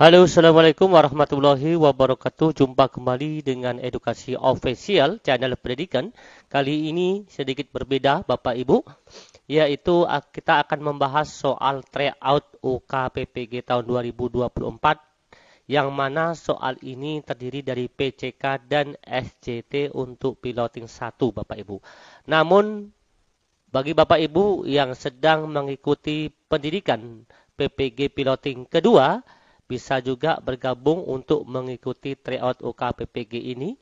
Halo, Assalamualaikum warahmatullahi wabarakatuh. Jumpa kembali dengan Edukasi Official, channel pendidikan. Kali ini sedikit berbeda, Bapak Ibu, yaitu kita akan membahas soal tryout UKPPG tahun 2024, yang mana soal ini terdiri dari PCK dan SCT untuk piloting 1, Bapak Ibu. Namun, bagi Bapak Ibu yang sedang mengikuti pendidikan PPG piloting kedua, bisa juga bergabung untuk mengikuti tryout UKPPG ini.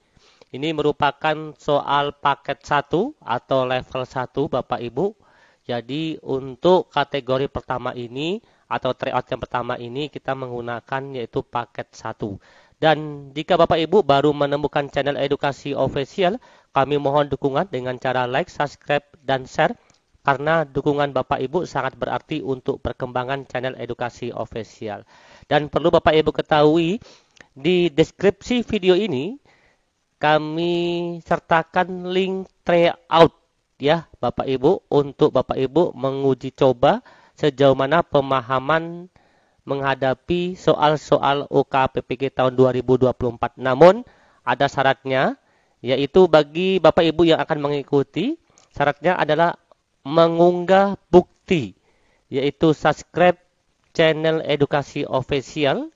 Ini merupakan soal paket 1 atau level 1, Bapak Ibu. Jadi untuk kategori pertama ini atau tryout yang pertama ini kita menggunakan yaitu paket 1. Dan jika Bapak Ibu baru menemukan channel Edukasi Official, kami mohon dukungan dengan cara like, subscribe, dan share. Karena dukungan Bapak Ibu sangat berarti untuk perkembangan channel Edukasi Official. Dan perlu Bapak Ibu ketahui, di deskripsi video ini kami sertakan link tryout ya Bapak Ibu, untuk Bapak Ibu menguji coba sejauh mana pemahaman menghadapi soal-soal UKPPG tahun 2024. Namun ada syaratnya, yaitu bagi Bapak Ibu yang akan mengikuti, syaratnya adalah mengunggah bukti, yaitu subscribe channel Edukasi Official.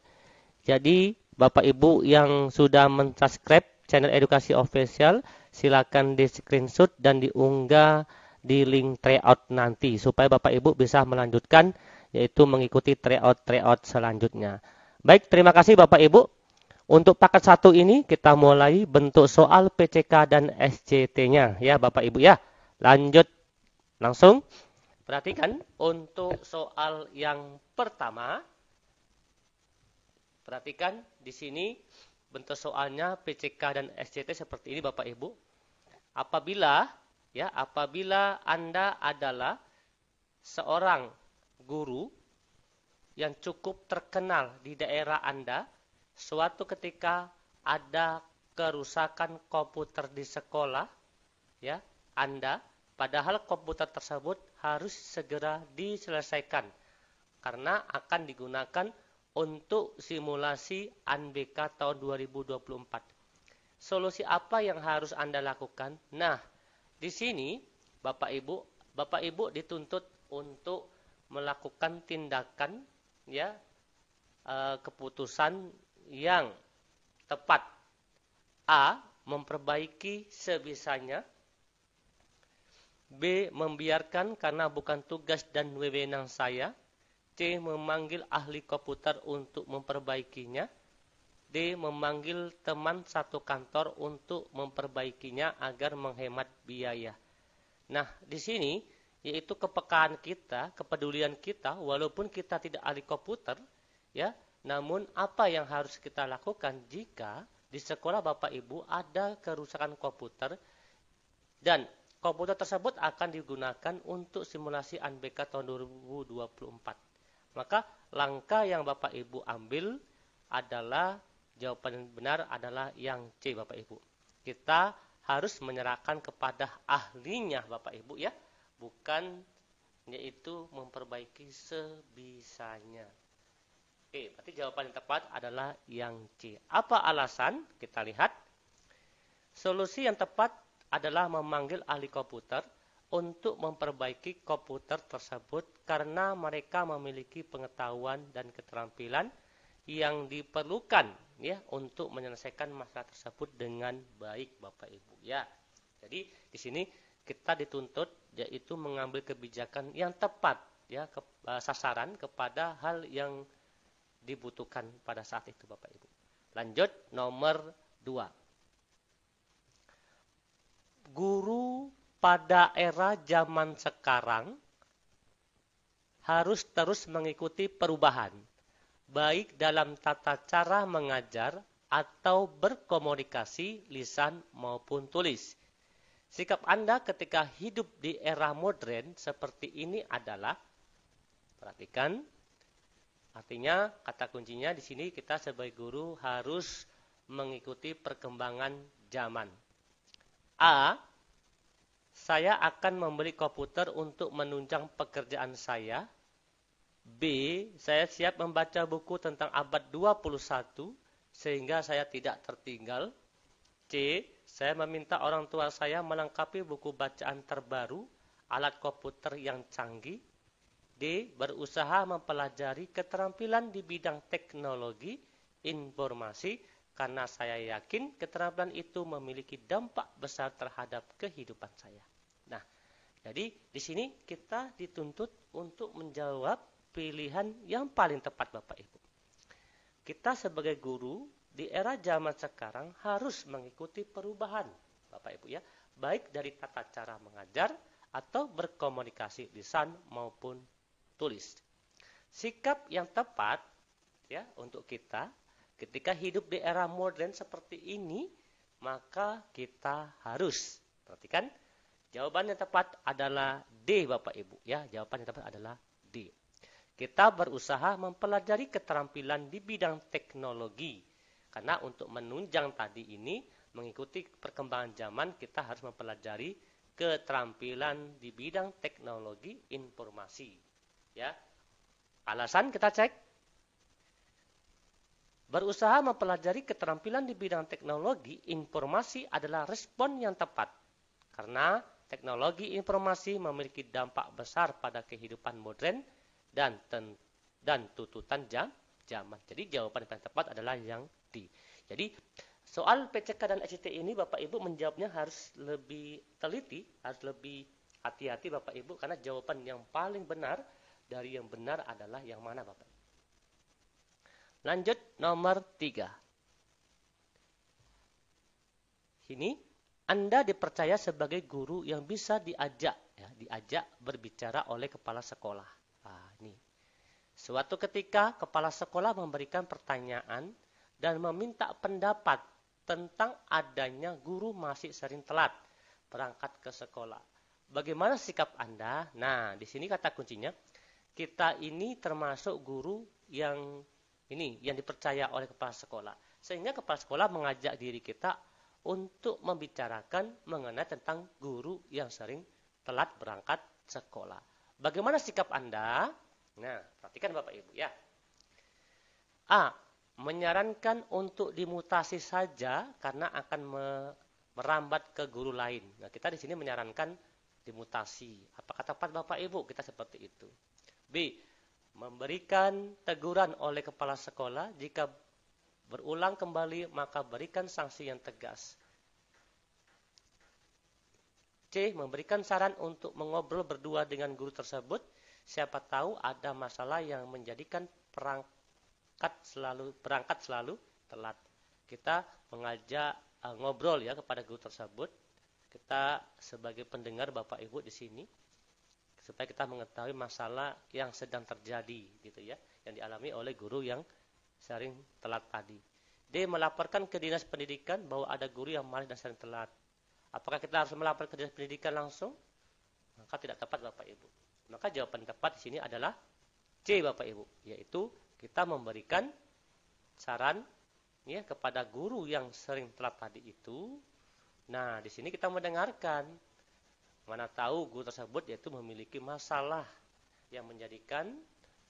Jadi Bapak Ibu yang sudah mensubscribe channel Edukasi Official, silakan di screenshot dan diunggah di link tryout nanti, supaya Bapak Ibu bisa melanjutkan, yaitu mengikuti tryout selanjutnya. Baik, terima kasih Bapak Ibu. Untuk paket 1 ini kita mulai bentuk soal PCK dan SCT-nya ya Bapak Ibu ya. Lanjut langsung. Perhatikan untuk soal yang pertama. Perhatikan di sini bentuk soalnya PCK dan SCT seperti ini Bapak Ibu. Apabila Anda adalah seorang guru yang cukup terkenal di daerah Anda, suatu ketika ada kerusakan komputer di sekolah ya Anda, padahal komputer tersebut harus segera diselesaikan karena akan digunakan untuk simulasi UNBK tahun 2024. Solusi apa yang harus Anda lakukan? Nah, di sini Bapak Ibu dituntut untuk melakukan tindakan ya keputusan yang tepat. A. Memperbaiki sebisanya. B. Membiarkan karena bukan tugas dan wewenang saya. C. Memanggil ahli komputer untuk memperbaikinya. D. Memanggil teman satu kantor untuk memperbaikinya agar menghemat biaya. Nah, di sini yaitu kepekaan kita, kepedulian kita, walaupun kita tidak ahli komputer, ya, namun apa yang harus kita lakukan jika di sekolah Bapak Ibu ada kerusakan komputer dan komputer tersebut akan digunakan untuk simulasi UNBK tahun 2024. Maka langkah yang Bapak Ibu ambil adalah, jawaban yang benar adalah yang C Bapak Ibu. Kita harus menyerahkan kepada ahlinya Bapak Ibu ya, bukan yaitu memperbaiki sebisanya. Oke, berarti jawaban yang tepat adalah yang C. Apa alasan? Kita lihat. Solusi yang tepat adalah memanggil ahli komputer untuk memperbaiki komputer tersebut karena mereka memiliki pengetahuan dan keterampilan yang diperlukan ya untuk menyelesaikan masalah tersebut dengan baik Bapak Ibu ya. Jadi di sini kita dituntut yaitu mengambil kebijakan yang tepat ya, sasaran kepada hal yang dibutuhkan pada saat itu Bapak Ibu. Lanjut nomor 2. Guru pada era zaman sekarang harus terus mengikuti perubahan, baik dalam tata cara mengajar atau berkomunikasi lisan maupun tulis. Sikap Anda ketika hidup di era modern seperti ini adalah, perhatikan, artinya kata kuncinya di sini kita sebagai guru harus mengikuti perkembangan zaman. A. Saya akan membeli komputer untuk menunjang pekerjaan saya. B. Saya siap membaca buku tentang abad 21 sehingga saya tidak tertinggal. C. Saya meminta orang tua saya melengkapi buku bacaan terbaru, alat komputer yang canggih. D. Berusaha mempelajari keterampilan di bidang teknologi informasi karena saya yakin keterampilan itu memiliki dampak besar terhadap kehidupan saya. Nah, jadi di sini kita dituntut untuk menjawab pilihan yang paling tepat Bapak Ibu. Kita sebagai guru di era zaman sekarang harus mengikuti perubahan Bapak Ibu ya, baik dari tata cara mengajar atau berkomunikasi lisan maupun tulis. Sikap yang tepat ya untuk kita ketika hidup di era modern seperti ini, maka kita harus perhatikan jawaban yang tepat adalah D Bapak Ibu ya. Jawaban yang tepat adalah D. Kita berusaha mempelajari keterampilan di bidang teknologi. Karena untuk menunjang tadi ini mengikuti perkembangan zaman kita harus mempelajari keterampilan di bidang teknologi informasi. Ya. Alasan kita cek. Berusaha mempelajari keterampilan di bidang teknologi informasi adalah respon yang tepat. Karena teknologi informasi memiliki dampak besar pada kehidupan modern dan tuntutan zaman. Jadi jawaban yang paling tepat adalah yang D. Jadi soal PCK dan SCT ini Bapak Ibu menjawabnya harus lebih teliti, harus lebih hati-hati Bapak Ibu. Karena jawaban yang paling benar dari yang benar adalah yang mana Bapak Ibu. Lanjut nomor 3. Sini Anda dipercaya sebagai guru yang bisa diajak berbicara oleh kepala sekolah. Nah, ini. Suatu ketika kepala sekolah memberikan pertanyaan dan meminta pendapat tentang adanya guru masih sering telat berangkat ke sekolah. Bagaimana sikap Anda? Nah, di sini kata kuncinya, kita ini termasuk guru yang dipercaya oleh kepala sekolah. Sehingga kepala sekolah mengajak diri kita untuk membicarakan mengenai tentang guru yang sering telat berangkat sekolah. Bagaimana sikap Anda? Nah, perhatikan Bapak Ibu ya. A. Menyarankan untuk dimutasi saja karena akan merambat ke guru lain. Nah, kita di sini menyarankan dimutasi. Apakah tepat Bapak Ibu? Kita seperti itu. B. Memberikan teguran oleh kepala sekolah, jika berulang kembali maka berikan sanksi yang tegas. C. Memberikan saran untuk mengobrol berdua dengan guru tersebut, siapa tahu ada masalah yang menjadikan berangkat selalu telat. Kita mengajak ngobrol ya kepada guru tersebut. Kita sebagai pendengar Bapak Ibu di sini, supaya kita mengetahui masalah yang sedang terjadi gitu ya, yang dialami oleh guru yang sering telat tadi. D. Melaporkan ke dinas pendidikan bahwa ada guru yang malas dan sering telat. Apakah kita harus melapor ke dinas pendidikan langsung? Maka tidak tepat Bapak Ibu. Maka jawaban tepat di sini adalah C Bapak Ibu, yaitu kita memberikan saran ya kepada guru yang sering telat tadi itu. Nah, di sini kita mendengarkan. Mana tahu guru tersebut yaitu memiliki masalah yang menjadikan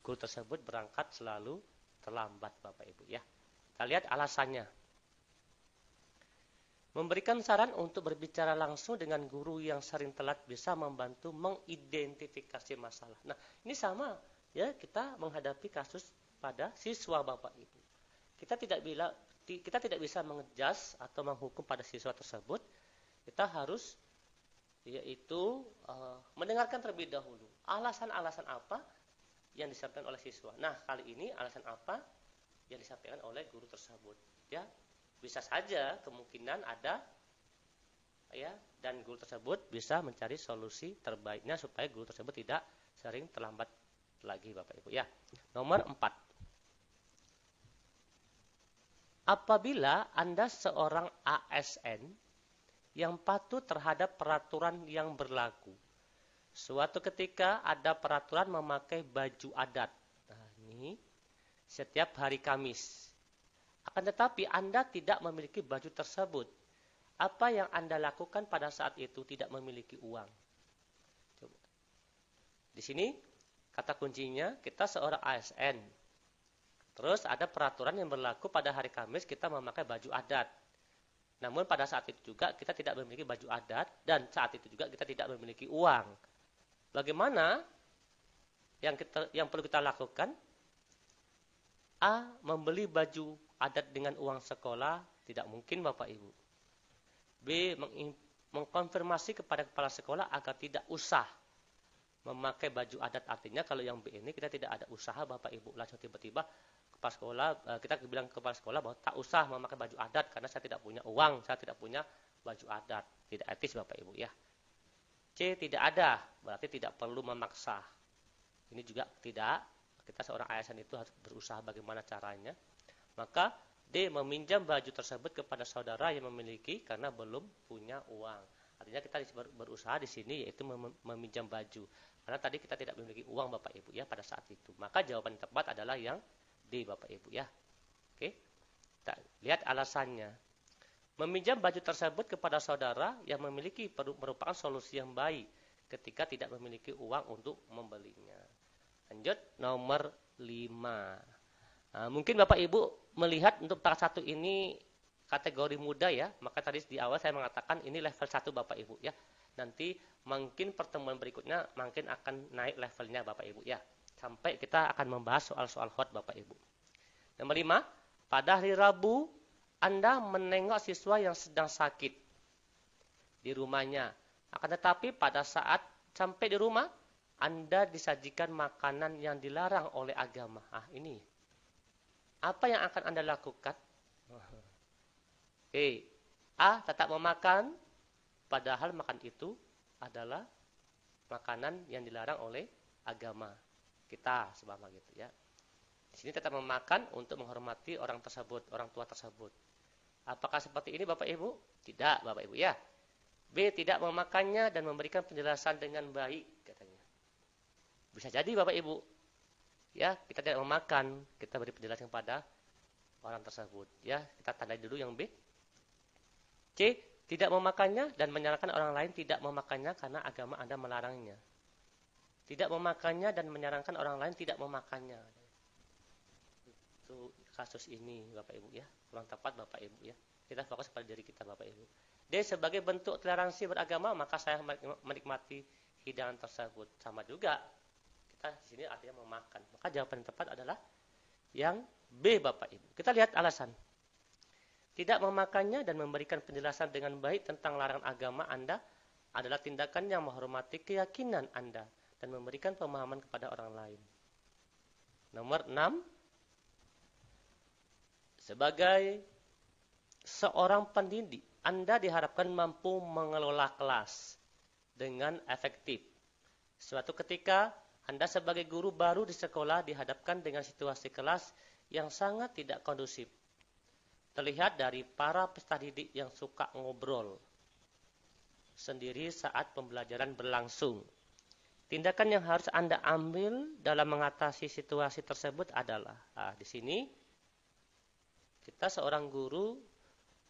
guru tersebut berangkat selalu terlambat Bapak Ibu ya. Kita lihat alasannya. Memberikan saran untuk berbicara langsung dengan guru yang sering telat bisa membantu mengidentifikasi masalah. Nah, ini sama ya, kita menghadapi kasus pada siswa Bapak Ibu. Kita tidak bisa mengejas atau menghukum pada siswa tersebut. Kita harus yaitu mendengarkan terlebih dahulu alasan-alasan apa yang disampaikan oleh siswa. Nah, kali ini alasan apa yang disampaikan oleh guru tersebut ya. Bisa saja kemungkinan ada ya, dan guru tersebut bisa mencari solusi terbaiknya supaya guru tersebut tidak sering terlambat lagi Bapak Ibu ya. Nomor 4. Apabila Anda seorang ASN yang patuh terhadap peraturan yang berlaku. Suatu ketika ada peraturan memakai baju adat. Nah, ini setiap hari Kamis. Akan tetapi Anda tidak memiliki baju tersebut. Apa yang Anda lakukan pada saat itu? Tidak memiliki uang. Coba. Di sini Kata kuncinya, kita seorang ASN. Terus ada peraturan yang berlaku pada hari Kamis kita memakai baju adat. Namun pada saat itu juga kita tidak memiliki baju adat dan saat itu juga kita tidak memiliki uang. Bagaimana yang perlu kita lakukan? A. Membeli baju adat dengan uang sekolah, tidak mungkin Bapak Ibu. B. Mengkonfirmasi kepada kepala sekolah agar tidak usah memakai baju adat. Artinya kalau yang B ini kita tidak ada usaha Bapak Ibu, langsung tiba-tiba kepala sekolah, kita bilang ke kepala sekolah bahwa tak usah memakai baju adat karena saya tidak punya uang, saya tidak punya baju adat. Tidak etis Bapak Ibu ya. C. Tidak ada, berarti tidak perlu memaksa. Ini juga tidak, kita seorang ASN itu harus berusaha bagaimana caranya. Maka D. Meminjam baju tersebut kepada saudara yang memiliki karena belum punya uang. Artinya kita berusaha di sini yaitu meminjam baju. Karena tadi kita tidak memiliki uang Bapak Ibu ya pada saat itu. Maka jawaban yang tepat adalah yang D Bapak Ibu ya. Oke. Kita lihat alasannya. Meminjam baju tersebut kepada saudara yang memiliki merupakan solusi yang baik ketika tidak memiliki uang untuk membelinya. Lanjut nomor 5. Nah, mungkin Bapak Ibu melihat untuk tahap 1 ini kategori muda ya. Maka tadi di awal saya mengatakan ini level 1 Bapak Ibu ya. Nanti mungkin pertemuan berikutnya mungkin akan naik levelnya Bapak Ibu ya. Sampai kita akan membahas soal-soal hot Bapak Ibu. Nomor 5, pada hari Rabu Anda menengok siswa yang sedang sakit di rumahnya. Akan tetapi pada saat sampai di rumah Anda disajikan makanan yang dilarang oleh agama. Ini. Apa yang akan Anda lakukan? A. Tetap memakan, padahal makan itu adalah makanan yang dilarang oleh agama kita, sebama gitu ya. Di sini tetap memakan untuk menghormati orang tersebut, orang tua tersebut. Apakah seperti ini Bapak Ibu? Tidak Bapak Ibu ya. B. Tidak memakannya dan memberikan penjelasan dengan baik katanya. Bisa jadi Bapak Ibu. Ya, kita tidak memakan, kita beri penjelasan kepada orang tersebut. Ya, kita tandai dulu yang B. C. Tidak memakannya dan menyarankan orang lain tidak memakannya karena agama Anda melarangnya. Tidak memakannya dan menyarankan orang lain tidak memakannya. Itu kasus ini Bapak Ibu ya. Kurang tepat Bapak Ibu ya. Kita fokus pada diri kita Bapak Ibu. D. Sebagai bentuk toleransi beragama maka saya menikmati hidangan tersebut. Sama juga. Kita di sini artinya memakan. Maka jawaban yang tepat adalah yang B Bapak Ibu. Kita lihat alasan. Tidak memakannya dan memberikan penjelasan dengan baik tentang larangan agama Anda adalah tindakan yang menghormati keyakinan Anda dan memberikan pemahaman kepada orang lain. Nomor 6. Sebagai seorang pendidik, Anda diharapkan mampu mengelola kelas dengan efektif. Suatu ketika, Anda sebagai guru baru di sekolah dihadapkan dengan situasi kelas yang sangat tidak kondusif. Terlihat dari para peserta didik yang suka ngobrol sendiri saat pembelajaran berlangsung. Tindakan yang harus Anda ambil dalam mengatasi situasi tersebut adalah, di sini kita seorang guru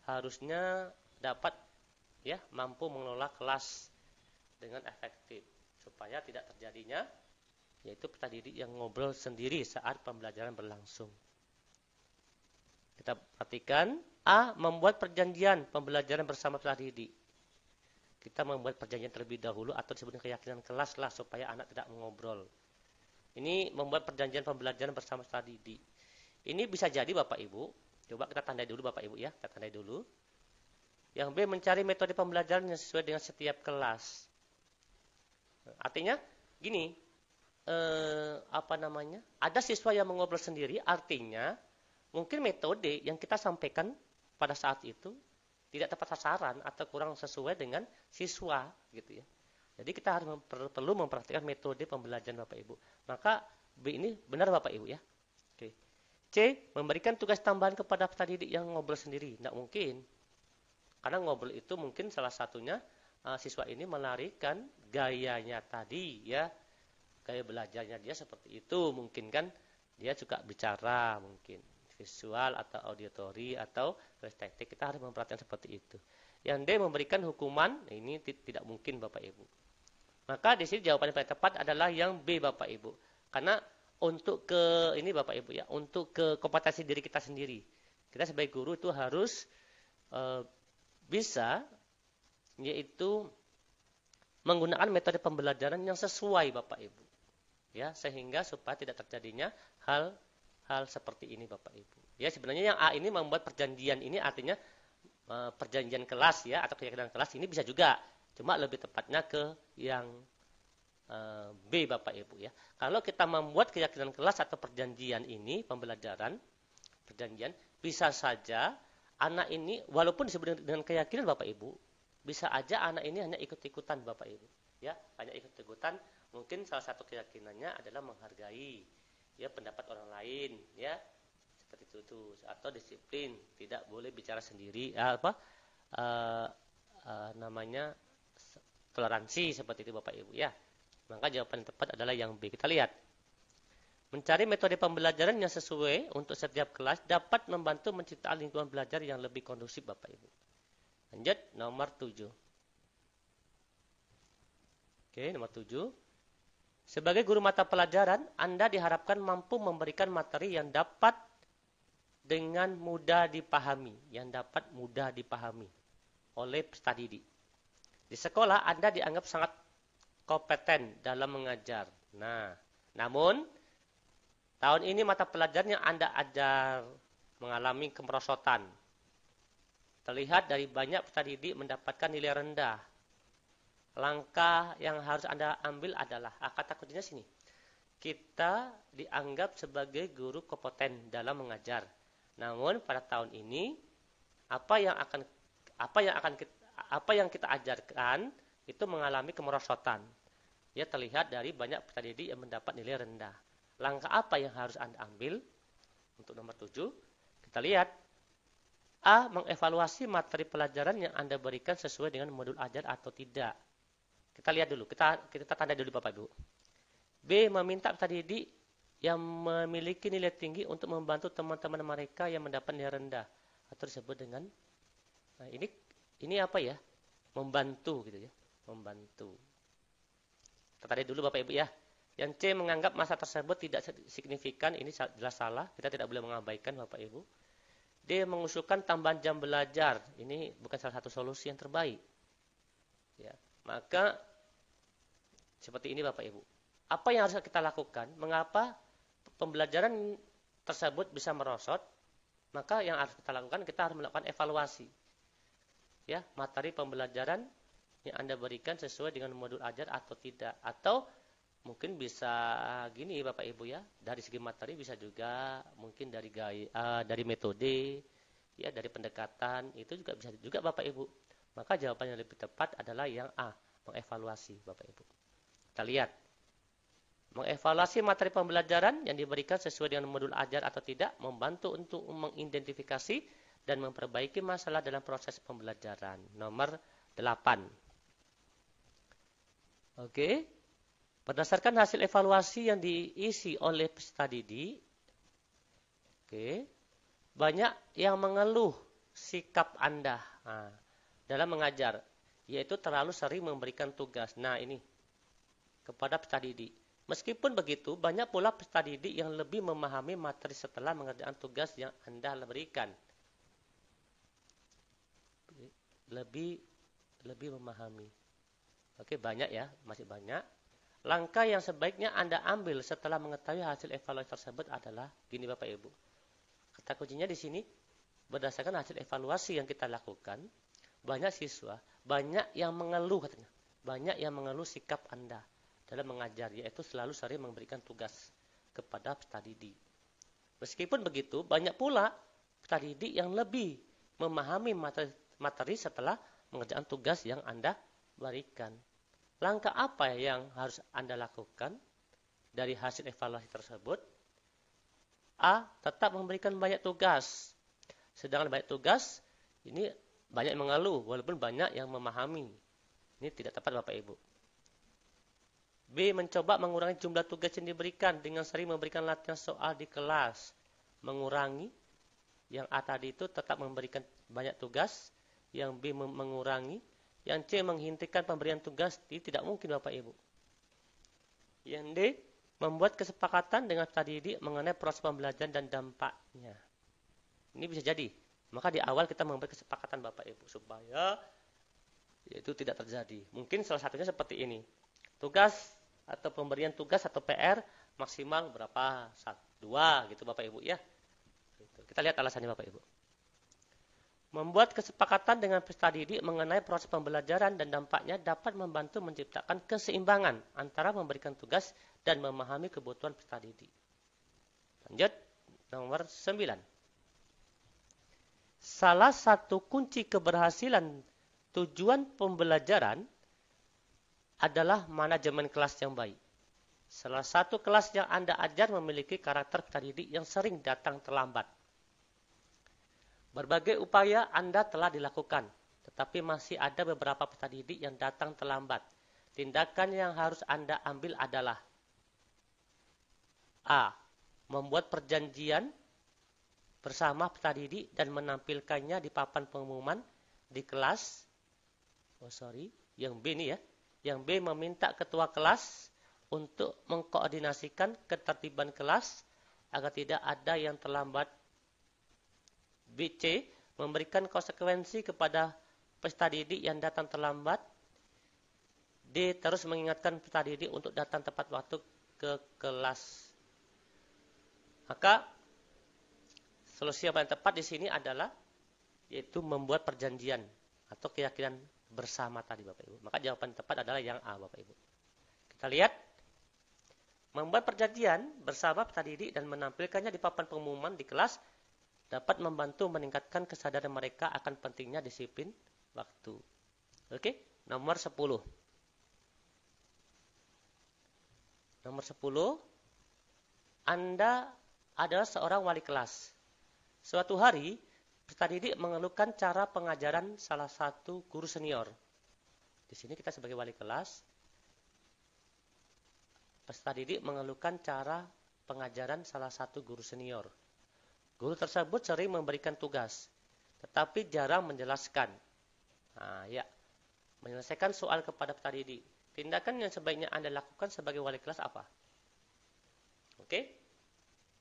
harusnya dapat ya mampu mengelola kelas dengan efektif supaya tidak terjadinya yaitu peserta didik yang ngobrol sendiri saat pembelajaran berlangsung. Kita perhatikan A. Membuat perjanjian pembelajaran bersama peserta didik. Kita membuat perjanjian terlebih dahulu atau disebut keyakinan kelas lah supaya anak tidak mengobrol. Ini membuat perjanjian pembelajaran bersama peserta didik. Ini bisa jadi Bapak Ibu. Coba kita tandai dulu Bapak Ibu ya. Kita tandai dulu. Yang B. Mencari metode pembelajaran yang sesuai dengan setiap kelas. Artinya gini. Ada siswa yang mengobrol sendiri. Artinya mungkin metode yang kita sampaikan pada saat itu tidak tepat sasaran atau kurang sesuai dengan siswa gitu ya. Jadi kita harus perlu memperhatikan metode pembelajaran Bapak Ibu. Maka B ini benar Bapak Ibu ya. Oke. C. Memberikan tugas tambahan kepada peserta didik yang ngobrol sendiri. Tidak mungkin. Karena ngobrol itu mungkin salah satunya siswa ini melarikan gayanya tadi ya. Gaya belajarnya dia seperti itu mungkin kan. Dia suka bicara mungkin. Visual atau auditory atau estetik kita harus memperhatikan seperti itu. Yang D memberikan hukuman ini tidak mungkin Bapak Ibu. Maka di sini jawaban yang paling tepat adalah yang B Bapak Ibu. Karena untuk ke ini Bapak Ibu ya, untuk ke kompetensi diri kita sendiri. Kita sebagai guru itu harus bisa yaitu menggunakan metode pembelajaran yang sesuai Bapak Ibu. Ya, sehingga supaya tidak terjadinya hal seperti ini Bapak Ibu. Ya, sebenarnya yang A ini membuat perjanjian ini artinya perjanjian kelas ya atau keyakinan kelas ini bisa juga. Cuma lebih tepatnya ke yang B Bapak Ibu ya. Kalau kita membuat keyakinan kelas atau perjanjian ini pembelajaran perjanjian bisa saja anak ini walaupun disebut dengan keyakinan Bapak Ibu bisa aja anak ini hanya ikut-ikutan Bapak Ibu ya, hanya ikut-ikutan. Mungkin salah satu keyakinannya adalah menghargai ya pendapat orang lain ya seperti itu atau disiplin tidak boleh bicara sendiri namanya toleransi seperti itu Bapak Ibu ya. Maka jawaban yang tepat adalah yang B. Kita lihat mencari metode pembelajaran yang sesuai untuk setiap kelas dapat membantu menciptakan lingkungan belajar yang lebih kondusif Bapak Ibu. Lanjut nomor 7. Oke, nomor 7. Sebagai guru mata pelajaran, Anda diharapkan mampu memberikan materi yang dapat dengan mudah dipahami, oleh peserta didik. Di sekolah, Anda dianggap sangat kompeten dalam mengajar. Nah, namun tahun ini mata pelajaran yang Anda ajar mengalami kemerosotan. Terlihat dari banyak peserta didik mendapatkan nilai rendah. Langkah yang harus Anda ambil adalah, kata kuncinya sini. Kita dianggap sebagai guru kompeten dalam mengajar. Namun pada tahun ini apa yang kita ajarkan itu mengalami kemerosotan. Ya, terlihat dari banyak peserta didik yang mendapat nilai rendah. Langkah apa yang harus Anda ambil? Untuk nomor 7, kita lihat. A. Mengevaluasi materi pelajaran yang Anda berikan sesuai dengan modul ajar atau tidak. Kita lihat dulu, kita tanda dulu Bapak Ibu. B. Meminta peserta didik yang memiliki nilai tinggi untuk membantu teman-teman mereka yang mendapat nilai rendah. Atau disebut dengan, nah ini apa ya? Membantu gitu ya. Membantu. Kita tanda dulu Bapak Ibu ya. Yang C. Menganggap masa tersebut tidak signifikan, ini jelas salah. Kita tidak boleh mengabaikan Bapak Ibu. D. Mengusulkan tambahan jam belajar. Ini bukan salah satu solusi yang terbaik. Ya. Maka seperti ini Bapak Ibu. Apa yang harus kita lakukan? Mengapa pembelajaran tersebut bisa merosot? Maka yang harus kita lakukan, kita harus melakukan evaluasi. Ya, materi pembelajaran yang Anda berikan sesuai dengan modul ajar atau tidak. Atau mungkin bisa gini Bapak Ibu ya, dari segi materi bisa juga mungkin dari metode, ya dari pendekatan, itu juga bisa juga Bapak Ibu. Maka jawaban yang lebih tepat adalah yang A, mengevaluasi Bapak Ibu. Kita lihat. Mengevaluasi materi pembelajaran yang diberikan sesuai dengan modul ajar atau tidak, membantu untuk mengidentifikasi dan memperbaiki masalah dalam proses pembelajaran. Nomor 8. Oke. Berdasarkan hasil evaluasi yang diisi oleh peserta didik, banyak yang mengeluh sikap Anda dalam mengajar, yaitu terlalu sering memberikan tugas. Nah ini, kepada peserta didik. Meskipun begitu, banyak pula peserta didik yang lebih memahami materi setelah mengerjakan tugas yang Anda berikan. Lebih memahami. Oke, banyak ya, masih banyak. Langkah yang sebaiknya Anda ambil setelah mengetahui hasil evaluasi tersebut adalah gini Bapak Ibu. Kata kuncinya di sini, berdasarkan hasil evaluasi yang kita lakukan, banyak siswa, banyak yang mengeluh katanya. Banyak yang mengeluh sikap Anda dalam mengajar, yaitu selalu sering memberikan tugas kepada peserta didik. Meskipun begitu, banyak pula peserta didik yang lebih memahami materi setelah mengerjakan tugas yang Anda berikan. Langkah apa yang harus Anda lakukan dari hasil evaluasi tersebut? A. Tetap memberikan banyak tugas. Sedangkan banyak tugas, ini banyak mengeluh, walaupun banyak yang memahami. Ini tidak tepat Bapak Ibu. B. Mencoba mengurangi jumlah tugas yang diberikan dengan sering memberikan latihan soal di kelas. Mengurangi. Yang A tadi itu tetap memberikan banyak tugas. Yang B mengurangi. Yang C menghentikan pemberian tugas. Ini tidak mungkin Bapak Ibu. Yang D. Membuat kesepakatan dengan peserta didik mengenai proses pembelajaran dan dampaknya. Ini bisa jadi. Maka di awal kita membuat kesepakatan Bapak Ibu supaya itu tidak terjadi. Mungkin salah satunya seperti ini. Tugas atau pemberian tugas atau PR maksimal berapa? 1, 2 gitu Bapak Ibu ya. Kita lihat alasannya Bapak Ibu. Membuat kesepakatan dengan peserta didik mengenai proses pembelajaran dan dampaknya dapat membantu menciptakan keseimbangan antara memberikan tugas dan memahami kebutuhan peserta didik. Lanjut, nomor 9. Salah satu kunci keberhasilan tujuan pembelajaran adalah manajemen kelas yang baik. Salah satu kelas yang Anda ajar memiliki karakter peserta didik yang sering datang terlambat. Berbagai upaya Anda telah dilakukan, tetapi masih ada beberapa peserta didik yang datang terlambat. Tindakan yang harus Anda ambil adalah A. Membuat perjanjian bersama peserta didik dan menampilkannya di papan pengumuman di kelas. Yang B ini ya. Yang B meminta ketua kelas untuk mengkoordinasikan ketertiban kelas agar tidak ada yang terlambat. C. Memberikan konsekuensi kepada peserta didik yang datang terlambat. D. Terus mengingatkan peserta didik untuk datang tepat waktu ke kelas. Maka solusi yang paling tepat di sini adalah yaitu membuat perjanjian atau keyakinan bersama tadi Bapak Ibu. Maka jawaban tepat adalah yang A Bapak Ibu. Kita lihat. Membuat perjanjian bersama peserta didik dan menampilkannya di papan pengumuman di kelas dapat membantu meningkatkan kesadaran mereka akan pentingnya disiplin waktu. Oke, nomor 10. Nomor 10, Anda adalah seorang wali kelas. Suatu hari, peserta didik mengeluhkan cara pengajaran salah satu guru senior. Di sini kita sebagai wali kelas, peserta didik mengeluhkan cara pengajaran salah satu guru senior. Guru tersebut sering memberikan tugas, tetapi jarang menjelaskan. Menyelesaikan soal kepada peserta didik. Tindakan yang sebaiknya Anda lakukan sebagai wali kelas apa? Oke.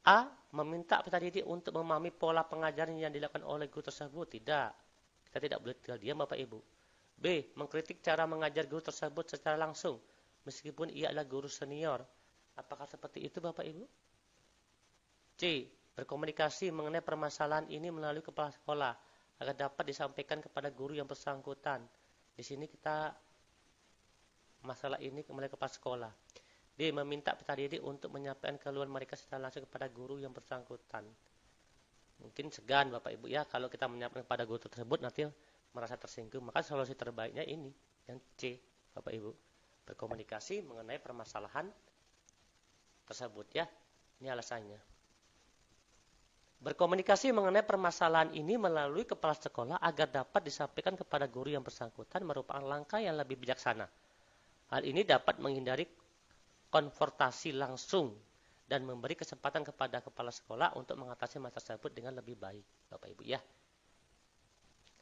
A. Meminta peserta didik untuk memahami pola pengajaran yang dilakukan oleh guru tersebut. Tidak. Kita tidak boleh tinggal diam Bapak Ibu. B. Mengkritik cara mengajar guru tersebut secara langsung, meskipun ia adalah guru senior. Apakah seperti itu Bapak Ibu? C. Berkomunikasi mengenai permasalahan ini melalui kepala sekolah agar dapat disampaikan kepada guru yang bersangkutan. Di sini kita masalah ini kembali kepala sekolah. D. Meminta peserta didik untuk menyampaikan keluhan mereka secara langsung kepada guru yang bersangkutan. Mungkin segan Bapak Ibu ya, kalau kita menyampaikan kepada guru tersebut nanti merasa tersinggung. Maka solusi terbaiknya ini, yang C Bapak Ibu. Berkomunikasi mengenai permasalahan tersebut ya. Ini alasannya. Berkomunikasi mengenai permasalahan ini melalui kepala sekolah agar dapat disampaikan kepada guru yang bersangkutan merupakan langkah yang lebih bijaksana. Hal ini dapat menghindari konfrontasi langsung dan memberi kesempatan kepada kepala sekolah untuk mengatasi masalah tersebut dengan lebih baik, Bapak Ibu ya.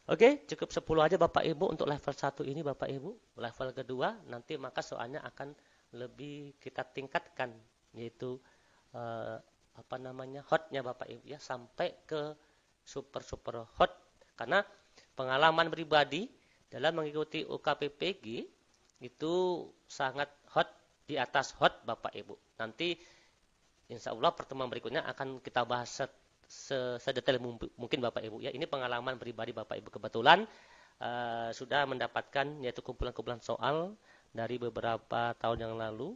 Oke, cukup 10 aja Bapak Ibu untuk level 1 ini Bapak Ibu. Level kedua nanti maka soalnya akan lebih kita tingkatkan, yaitu hotnya Bapak Ibu ya, sampai ke super hot. Karena pengalaman pribadi dalam mengikuti UKPPG itu sangat hot, di atas hot Bapak Ibu. Nanti insya Allah pertemuan berikutnya akan kita bahas sedetail mungkin Bapak Ibu ya. Ini pengalaman pribadi Bapak Ibu, kebetulan sudah mendapatkan yaitu kumpulan-kumpulan soal dari beberapa tahun yang lalu.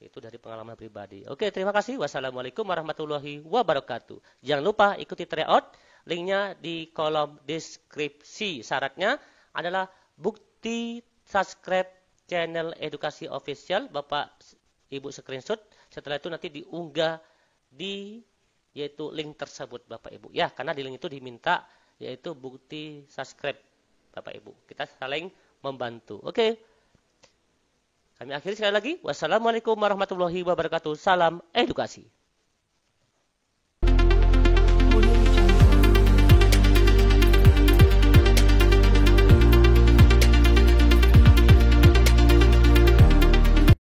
Itu dari pengalaman pribadi. Oke, terima kasih. Wassalamualaikum warahmatullahi wabarakatuh. Jangan lupa ikuti tryout. Linknya di kolom deskripsi. Syaratnya adalah bukti subscribe channel Edukasi Official. Bapak Ibu screenshot. Setelah itu nanti diunggah di yaitu link tersebut Bapak Ibu. Ya, karena di link itu diminta yaitu bukti subscribe Bapak Ibu. Kita saling membantu. Oke. Kami akhiri sekali lagi. Wassalamualaikum warahmatullahi wabarakatuh. Salam edukasi.